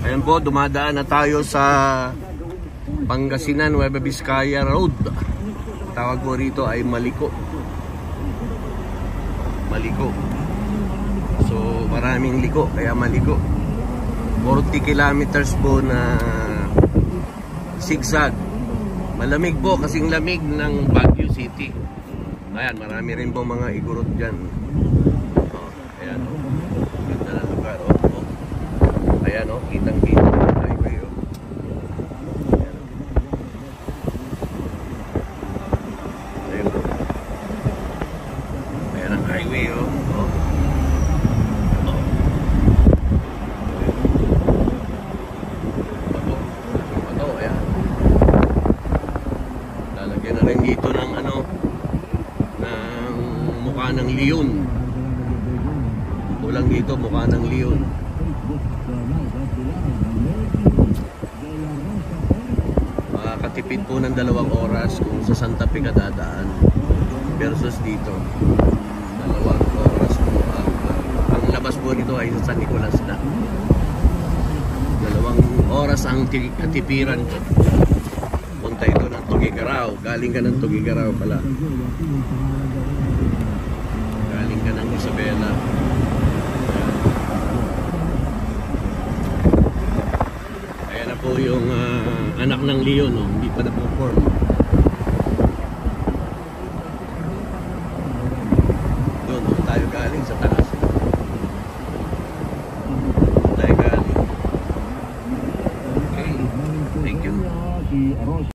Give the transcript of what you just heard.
Ayan po, dumadaan na tayo sa Pangasinan, Nueva Vizcaya Road. Tawag po rito ay Maliko. Maliko. So maraming liko, kaya Maliko. 40 kilometers po na zigzag. Malamig po, kasing lamig ng Baguio City. Ayan, marami rin po mga igurot dyan. Ayan o, ganda na lugar o. Ayan o, kitang-kita ng highway o. Ayan o. Ayan ang highway o. Bato, ayan. Lalagyan na rin dito ng ano, ng mukha ng leon. Kulang dito, mukha ng leon. Makakatipid po ng 2 oras kung sa Santa Fe ka dadaan versus dito 2 oras po. Ang labas po dito ay sa San Nicolas na 2 oras ang katipiran ko. Punta ito ng Tuguegarao. Galing ka ng Tuguegarao pala, galing ka ng Isabela. Ayan na po yung anak ng leon, no? Hindi pa na-form.